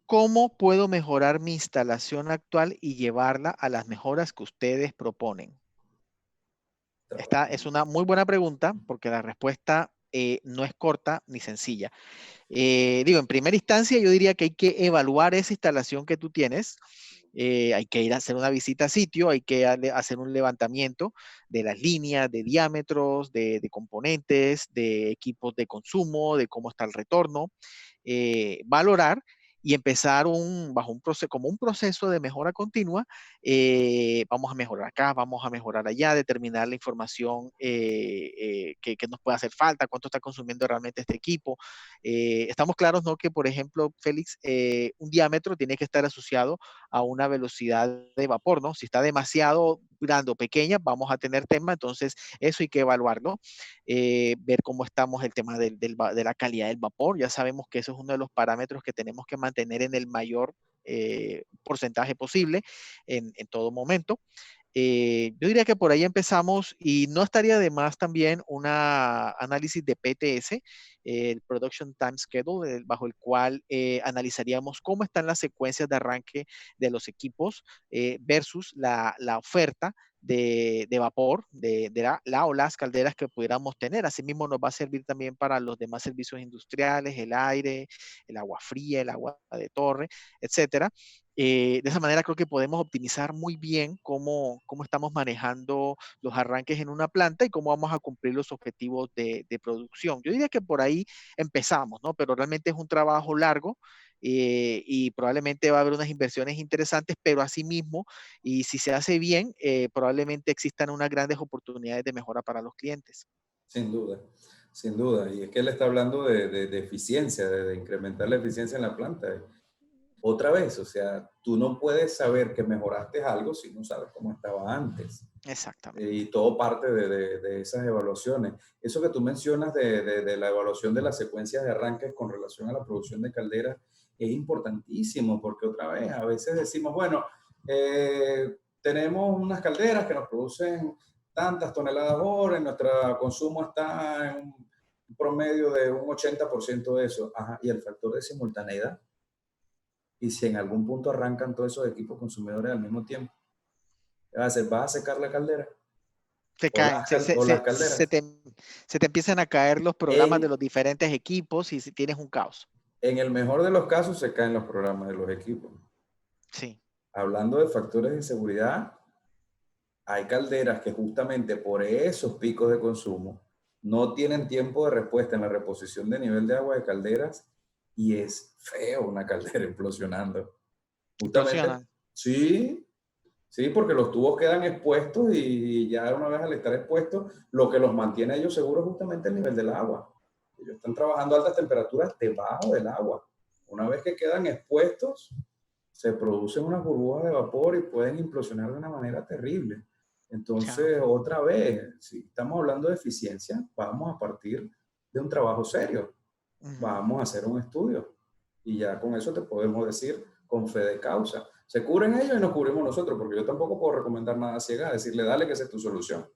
[SPEAKER 2] ¿Cómo puedo mejorar mi instalación actual y llevarla a las mejoras que ustedes proponen? Esta es una muy buena pregunta porque la respuesta no es corta ni sencilla. En primera instancia yo diría que hay que evaluar esa instalación que tú tienes. Hay que ir a hacer una visita a sitio, hay que hacer un levantamiento de las líneas, de diámetros, de componentes, de equipos de consumo, de cómo está el retorno, valorar y empezar bajo un proceso, como un proceso de mejora continua. Vamos a mejorar acá, vamos a mejorar allá, determinar la información que nos puede hacer falta, cuánto está consumiendo realmente este equipo. Estamos claros, ¿no? Que, por ejemplo, Félix, un diámetro tiene que estar asociado a una velocidad de vapor, ¿no? Si está demasiado grande o pequeña, vamos a tener tema, entonces eso hay que evaluarlo. Ver cómo estamos el tema de la calidad del vapor. Ya sabemos que eso es uno de los parámetros que tenemos que mantener en el mayor porcentaje posible en todo momento. Yo diría que por ahí empezamos y no estaría de más también un análisis de PTS, el Production Time Schedule, bajo el cual analizaríamos cómo están las secuencias de arranque de los equipos versus la oferta de vapor de la o las calderas que pudiéramos tener. Asimismo, nos va a servir también para los demás servicios industriales, el aire, el agua fría, el agua de torre, etcétera. De esa manera creo que podemos optimizar muy bien cómo estamos manejando los arranques en una planta y cómo vamos a cumplir los objetivos de producción. Yo diría que por ahí empezamos, ¿no? Pero realmente es un trabajo largo y probablemente va a haber unas inversiones interesantes, pero asimismo, y si se hace bien, probablemente existan unas grandes oportunidades de mejora para los clientes.
[SPEAKER 3] Sin duda, sin duda. Y es que él está hablando de eficiencia, de incrementar la eficiencia en la planta. Otra vez, o sea, tú no puedes saber que mejoraste algo si no sabes cómo estaba antes.
[SPEAKER 2] Exactamente.
[SPEAKER 3] Y todo parte de esas evaluaciones. Eso que tú mencionas de la evaluación de las secuencias de arranques con relación a la producción de calderas es importantísimo porque otra vez, a veces decimos, bueno, tenemos unas calderas que nos producen tantas toneladas hora, nuestro consumo está en un promedio de un 80% de eso. Ajá, y el factor de simultaneidad. Y si en algún punto arrancan todos esos equipos consumidores al mismo tiempo, ¿vas a secar la caldera?
[SPEAKER 2] Se caen,
[SPEAKER 3] o las calderas.
[SPEAKER 2] se te empiezan a caer los programas de los diferentes equipos y tienes un caos.
[SPEAKER 3] En el mejor de los casos se caen los programas de los equipos.
[SPEAKER 2] Sí.
[SPEAKER 3] hablando de factores de seguridad, hay calderas que justamente por esos picos de consumo no tienen tiempo de respuesta en la reposición de nivel de agua de calderas y es feo una caldera implosionando. Justamente,
[SPEAKER 2] Implosionan.
[SPEAKER 3] sí, sí, porque los tubos quedan expuestos y ya una vez al estar expuestos, lo que los mantiene a ellos seguros es justamente el nivel del agua. Ellos están trabajando a altas temperaturas debajo del agua. Una vez que quedan expuestos, se producen unas burbujas de vapor y pueden implosionar de una manera terrible.
[SPEAKER 2] Ya.
[SPEAKER 3] Entonces, otra vez, si estamos hablando de eficiencia, vamos a partir de un trabajo serio.
[SPEAKER 2] Ujú.
[SPEAKER 3] Vamos a hacer un estudio. Y ya con eso te podemos decir con fe de causa. Se cubren ellos y nos cubrimos nosotros, porque yo tampoco puedo recomendar nada ciega, decirle, dale que esa es tu solución.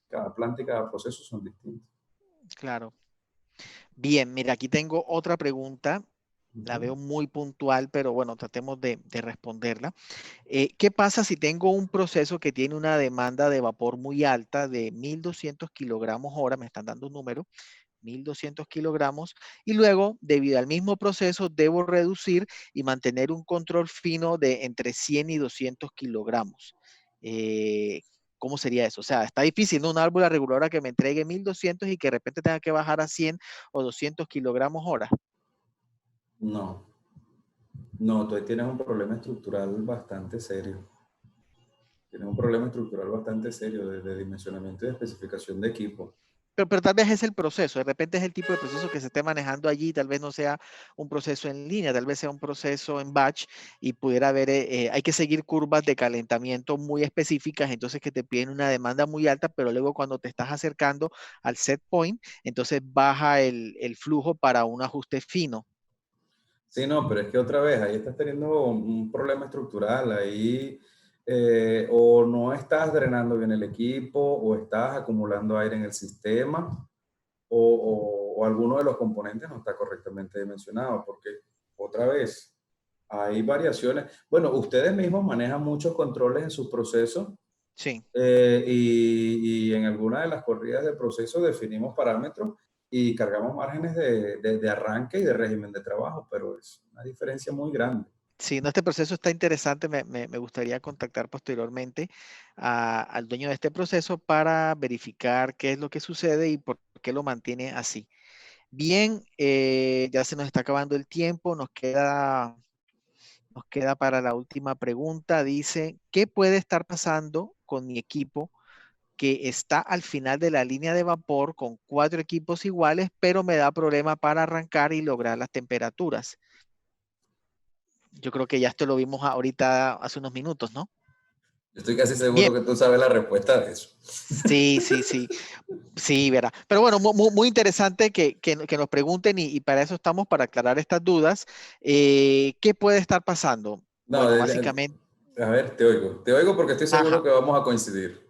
[SPEAKER 3] Cada planta y cada proceso son distintos.
[SPEAKER 2] Claro. Bien, mira, aquí tengo otra pregunta. La
[SPEAKER 3] Ujú.
[SPEAKER 2] veo muy puntual, pero bueno, tratemos de responderla. ¿Qué pasa si tengo un proceso que tiene una demanda de vapor muy alta de 1200 kilogramos hora? Me están dando un número, 1200 kilogramos, y luego, debido al mismo proceso, debo reducir y mantener un control fino de entre 100 y 200 kilogramos. Eh, ¿Cómo sería eso? O sea, está difícil, ¿no? Una válvula reguladora que me entregue 1200 y que de repente tenga que bajar a 100 o 200 kilogramos hora.
[SPEAKER 3] No, no, tú ahí tienes un problema estructural bastante serio. Tienes un problema estructural bastante serio de dimensionamiento y de especificación de equipo.
[SPEAKER 2] Pero tal vez es el proceso, de repente es el tipo de proceso que se esté manejando allí, tal vez no sea un proceso en línea, tal vez sea un proceso en batch y pudiera haber, hay que seguir curvas de calentamiento muy específicas, entonces que te piden una demanda muy alta, pero luego cuando te estás acercando al set point, entonces baja el flujo para un ajuste fino.
[SPEAKER 3] Sí, no, pero es que otra vez, ahí estás teniendo un problema estructural, ahí o no estás drenando bien el equipo, o estás acumulando aire en el sistema, o alguno de los componentes no está correctamente dimensionado, porque otra vez, hay variaciones. Bueno, ustedes mismos manejan muchos controles en sus procesos
[SPEAKER 2] Sí.
[SPEAKER 3] y en alguna de las corridas de proceso definimos parámetros y cargamos márgenes de arranque y de régimen de trabajo, pero es una diferencia muy grande.
[SPEAKER 2] Sí, no, este proceso está interesante. Me gustaría contactar posteriormente al dueño de este proceso para verificar qué es lo que sucede y por qué lo mantiene así. Bien, ya se nos está acabando el tiempo, nos queda para la última pregunta. Dice, ¿qué puede estar pasando con mi equipo que está al final de la línea de vapor con 4 equipos iguales, pero me da problema para arrancar y lograr las temperaturas? Yo creo que ya esto lo vimos ahorita hace unos minutos, ¿no?
[SPEAKER 3] Yo estoy casi
[SPEAKER 2] Bien,
[SPEAKER 3] seguro que tú sabes la respuesta de eso.
[SPEAKER 2] sí, sí, sí. Sí, verá. Pero bueno, muy interesante que nos pregunten y para eso estamos, para aclarar estas dudas. ¿Qué puede estar pasando?
[SPEAKER 3] No,
[SPEAKER 2] Bueno, básicamente,
[SPEAKER 3] a ver, te oigo porque estoy seguro
[SPEAKER 2] ajá.
[SPEAKER 3] que vamos a coincidir.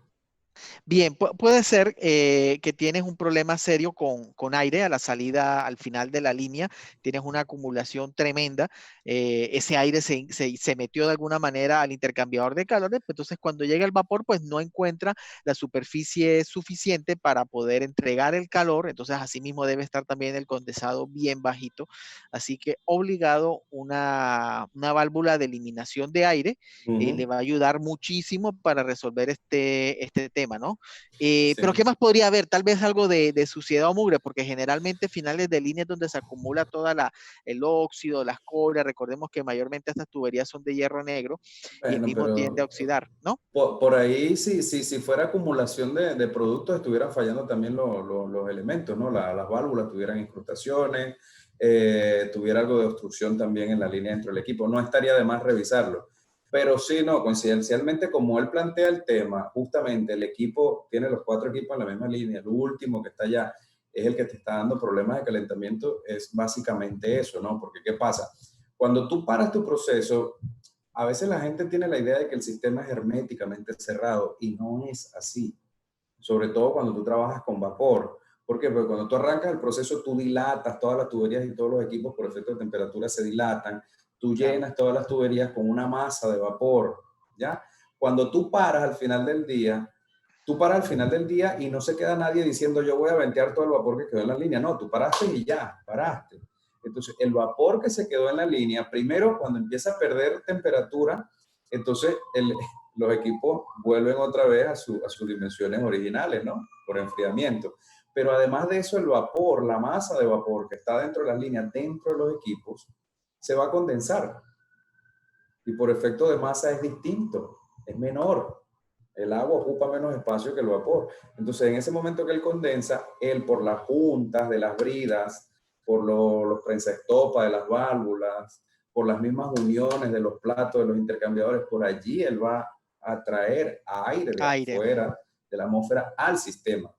[SPEAKER 2] Bien, puede ser que tienes un problema serio con aire a la salida, al final de la línea, tienes una acumulación tremenda, ese aire se metió de alguna manera al intercambiador de calores, pues entonces cuando llega el vapor, pues no encuentra la superficie suficiente para poder entregar el calor, entonces asimismo debe estar también el condensado bien bajito, así que obligado una válvula de eliminación de aire le
[SPEAKER 3] Ujú.
[SPEAKER 2] va a ayudar muchísimo para resolver este tema, ¿no? Pero
[SPEAKER 3] Sí.
[SPEAKER 2] ¿qué más podría haber? Tal vez algo de suciedad o mugre, porque generalmente finales de línea es donde se acumula el óxido, las cobras. Recordemos que mayormente estas tuberías son de hierro negro y el
[SPEAKER 3] Bueno,
[SPEAKER 2] mismo tiende a
[SPEAKER 3] pero
[SPEAKER 2] oxidar, ¿no?
[SPEAKER 3] por ahí, si fuera acumulación de productos, estuvieran fallando también los elementos, ¿no? Las válvulas tuvieran incrustaciones, tuviera algo de obstrucción también en la línea dentro del equipo. No estaría de más revisarlo. Pero sí, no, coincidencialmente, como él plantea el tema, justamente el equipo, tiene los 4 equipos en la misma línea, el último que está allá es el que te está dando problemas de calentamiento, es básicamente eso, ¿no? Porque ¿qué pasa? Cuando tú paras tu proceso, a veces la gente tiene la idea de que el sistema es herméticamente cerrado y no es así, sobre todo cuando tú trabajas con vapor. ¿Por qué? Porque cuando tú arrancas el proceso, tú dilatas todas las tuberías y todos los equipos por efecto de temperatura se dilatan, tú
[SPEAKER 2] Claro.
[SPEAKER 3] llenas todas las tuberías con una masa de vapor, ¿ya? Cuando tú paras al final del día, tú paras al final del día y no se queda nadie diciendo yo voy a ventear todo el vapor que quedó en la línea. No, tú paraste y ya, paraste. Entonces, el vapor que se quedó en la línea, primero, cuando empieza a perder temperatura, Entonces, los equipos vuelven otra vez a sus dimensiones originales, ¿no? Por enfriamiento. Pero además de eso, el vapor, la masa de vapor que está dentro de las líneas, dentro de los equipos, se va a condensar. Y por efecto de masa es distinto, es menor. El agua ocupa menos espacio que el vapor. Entonces, en ese momento que él condensa, él por las juntas de las bridas, por los prensaestopa de las válvulas, por las mismas uniones de los platos de los intercambiadores, por allí él va a traer aire de afuera, de la atmósfera, al sistema.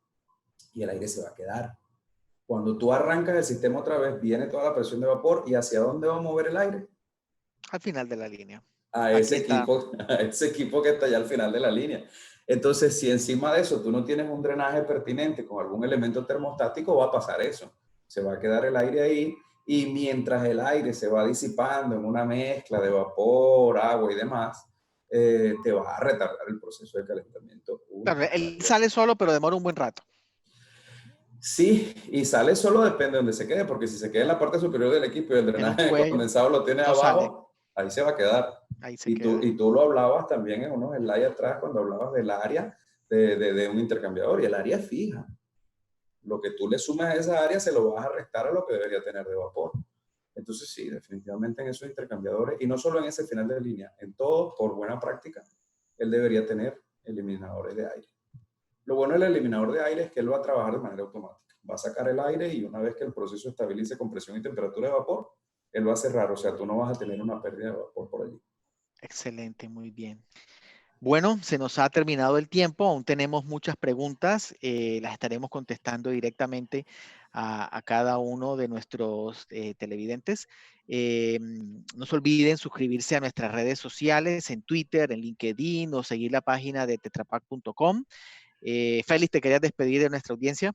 [SPEAKER 3] Y el aire se va a quedar. Cuando tú arrancas el sistema otra vez, viene toda la presión de vapor. ¿Y hacia dónde va a mover el aire?
[SPEAKER 2] Al final de la línea.
[SPEAKER 3] A ese equipo que está allá al final de la línea. Entonces, si encima de eso tú no tienes un drenaje pertinente con algún elemento termostático, va a pasar eso. Se va a quedar el aire ahí, y mientras el aire se va disipando en una mezcla de vapor, agua y demás, te va a retardar el proceso de calentamiento.
[SPEAKER 2] Claro, él sale solo, pero demora un buen rato.
[SPEAKER 3] Sí, y sale solo depende de donde se quede, porque si se queda en la parte superior del equipo y el drenaje condensado lo tiene abajo, ahí se va a quedar. Y tú lo hablabas también en unos slides atrás cuando hablabas del área de un intercambiador, y el área es fija. Lo que tú le sumes a esa área se lo vas a restar a lo que debería tener de vapor. Entonces sí, definitivamente en esos intercambiadores, y no solo en ese final de línea, en todos, por buena práctica, él debería tener eliminadores de aire. Lo bueno del eliminador de aire es que él va a trabajar de manera automática. Va a sacar el aire, y una vez que el proceso estabilice con presión y temperatura de vapor, él va a cerrar. O sea, tú no vas a tener una pérdida de vapor por allí.
[SPEAKER 2] Excelente, muy bien. Bueno, se nos ha terminado el tiempo, aún tenemos muchas preguntas, las estaremos contestando directamente a cada uno de nuestros televidentes. No se olviden suscribirse a nuestras redes sociales, en Twitter, en LinkedIn, o seguir la página de tetrapack.com. Félix, ¿te querías despedir de nuestra audiencia?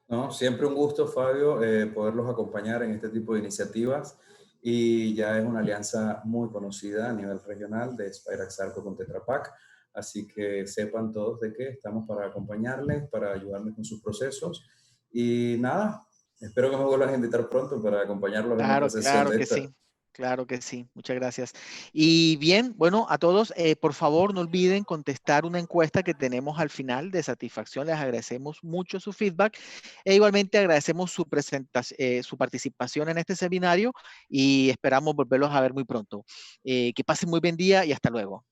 [SPEAKER 3] No, siempre un gusto, Fabio, poderlos acompañar en este tipo de iniciativas. Y ya es una alianza muy conocida a nivel regional de Spirax Sarco con Tetra Pak. Así que sepan todos de que estamos para acompañarles, para ayudarles con sus procesos. Y nada, espero que me vuelvan a invitar pronto para acompañarlos en otra sesión de esta.
[SPEAKER 2] Sí. Claro que sí, muchas gracias. Y bien, bueno, a todos, por favor, no olviden contestar una encuesta que tenemos al final de satisfacción. Les agradecemos mucho su feedback, e igualmente agradecemos su participación en este seminario, y esperamos volverlos a ver muy pronto. Que pasen muy buen día y hasta luego.